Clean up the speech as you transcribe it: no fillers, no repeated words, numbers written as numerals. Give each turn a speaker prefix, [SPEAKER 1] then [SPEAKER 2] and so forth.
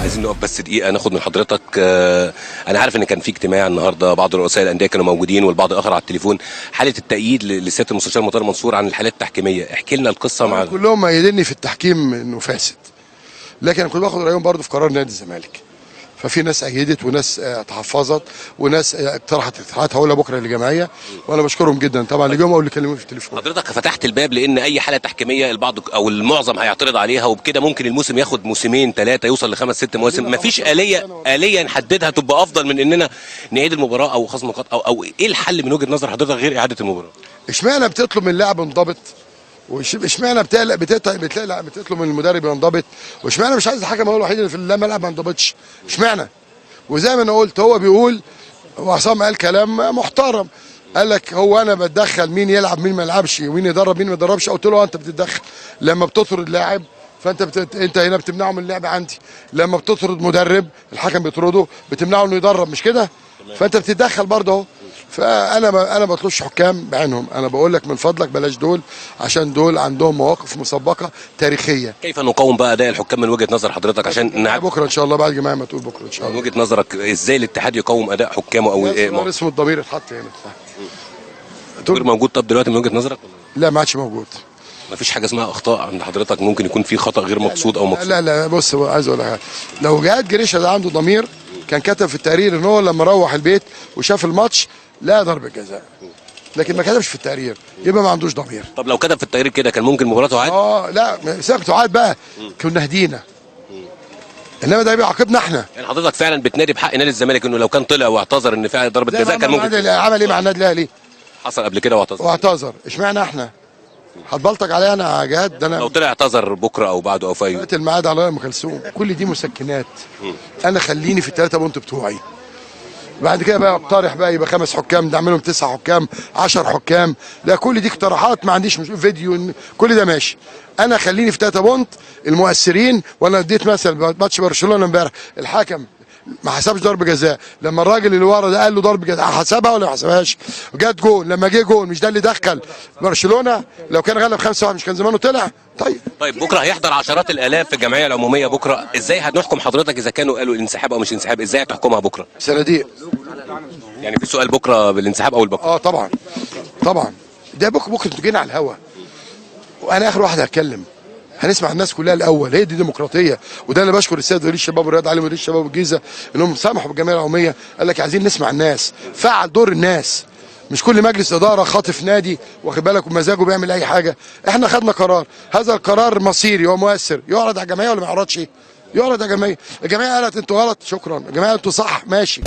[SPEAKER 1] عايزين نقف بس دقيقة ناخد من حضرتك. أنا عارف إن كان في اجتماع النهارده، بعض رؤساء الأندية كانوا موجودين والبعض الآخر على التليفون، حالة التأييد لسيادة المستشار مرتضى منصور عن الحالات التحكيمية، احكي لنا القصة مع
[SPEAKER 2] كلهم مؤيديني في التحكيم إنه فاسد، لكن كنت باخد رأيهم برضه في قرار نادي الزمالك. ففي ناس أيدت وناس تحفظت وناس اقترحت اقتراحات هقولها بكره للجمعيه، وانا بشكرهم جدا طبعا اللي جم او اللي كلموني في التليفون.
[SPEAKER 1] حضرتك فتحت الباب لان اي حاله تحكيميه البعض او المعظم هيعترض عليها، وبكده ممكن الموسم ياخد موسمين ثلاثه يوصل ل5 6 مواسم. مفيش آلية نحددها تبقى افضل من اننا نعيد المباراه او خصم نقاط او ايه الحل من وجهه نظر حضرتك غير اعاده المباراه؟
[SPEAKER 2] اشمعنى بتطلب من اللاعب منضبط؟ واشمعنى بتطلب من المدرب ينضبط؟ واشمعنى مش عايز الحكم هو الوحيد اللي في الملعب ما ينضبطش؟ اشمعنى؟ وزي ما انا قلت هو بيقول، وعصام قال كلام محترم، قال لك هو انا بتدخل مين يلعب مين ما يلعبش ومين يدرب مين ما يدربش. قلت له انت بتتدخل لما بتطرد لاعب، فانت انت هنا بتمنعه من اللعب عندي. لما بتطرد مدرب الحكم بيطرده بتمنعه انه يدرب، مش كده؟ فانت بتتدخل برضه اهو. فانا ما بطلبش حكام بعينهم، انا بقول لك من فضلك بلاش دول، عشان دول عندهم مواقف مسبقه تاريخيه.
[SPEAKER 1] كيف نقاوم بقى اداء الحكام من وجهه نظر حضرتك عشان
[SPEAKER 2] بكره ان شاء الله بعد جماعه ما تقول بكره ان شاء الله.
[SPEAKER 1] من وجهه نظرك ازاي الاتحاد يقاوم اداء حكامه او
[SPEAKER 2] ايه اسمه الضمير اتحط هنا.
[SPEAKER 1] غير موجود طب دلوقتي من وجهه نظرك؟
[SPEAKER 2] لا ما عادش موجود.
[SPEAKER 1] مفيش حاجه اسمها اخطاء عند حضرتك؟ ممكن يكون في خطا غير مقصود او مقصود.
[SPEAKER 2] لا بص عايز اقول حاجه، لو جهاد جريشه ده عنده ضمير كان كتب في التقرير ان هو لما روح البيت وشاف الماتش لا ضربه جزاء، لكن ما كتبش في التقرير يبقى ما عندوش ضمير.
[SPEAKER 1] طب لو كتب في التقرير كده كان ممكن مباراه تعاد؟
[SPEAKER 2] لا سيبك تعاد بقى، كنا هدينا، انما ده بيعاقبنا احنا.
[SPEAKER 1] يعني حضرتك فعلا بتنادي بحق نادي الزمالك انه لو كان طلع واعتذر ان فعلا ضربه جزاء كان ممكن.
[SPEAKER 2] عمل ايه مع النادي الاهلي؟
[SPEAKER 1] حصل قبل كده
[SPEAKER 2] واعتذر. اشمعنى احنا؟ هتبلطج عليا انا يا جهاد؟ ده انا
[SPEAKER 1] لو طلع اعتذر بكره او بعده او في يوم
[SPEAKER 2] الميعاد على ام كلثوم. كل دي مسكنات. انا خليني في ال3 بونت بتوعي، بعد كده بقى اقترح بقى يبقى 5 حكام، نعملهم 9 حكام 10 حكام، لا كل دي اقتراحات ما عنديش فيديو، كل ده ماشي. انا خليني في 3 بونت المؤثرين. وانا اديت مثلا ماتش برشلونه امبارح، الحكم ما حسبش ضربه جزاء، لما الراجل اللي ورا ده قال له ضربه جزاء حسبها ولا ما حسبهاش؟ جت جول، لما جه جول مش ده اللي دخل برشلونه؟ لو كان غلب 5-1 مش كان زمانه طلع؟ طيب
[SPEAKER 1] بكره هيحضر عشرات الالاف في الجمعيه العموميه بكره، ازاي هنحكم حضرتك اذا كانوا قالوا الانسحاب او مش انسحاب؟ ازاي هتحكمها بكره؟
[SPEAKER 2] صناديق.
[SPEAKER 1] يعني في سؤال بكره بالانسحاب او البقاء؟
[SPEAKER 2] طبعا ده بكره انتوا جايين على الهوا وانا اخر واحد هتكلم، هنسمع الناس كلها الاول. هي دي ديمقراطيه، وده انا بشكر السيد وزير الشباب والرياضه علي مدير الشباب والجيزه انهم سمحوا بالجمعيه العموميه، قال لك عايزين نسمع الناس، فعل دور الناس، مش كل مجلس اداره خاطف نادي واخد بالك ومزاجه بيعمل اي حاجه. احنا خدنا قرار، هذا القرار مصيري ومؤثر، يعرض على الجمعيه ولا ما يعرضش؟ يعرض على الجمعيه. الجمعيه قالت انتوا غلط، شكرا. الجمعيه انتوا صح، ماشي.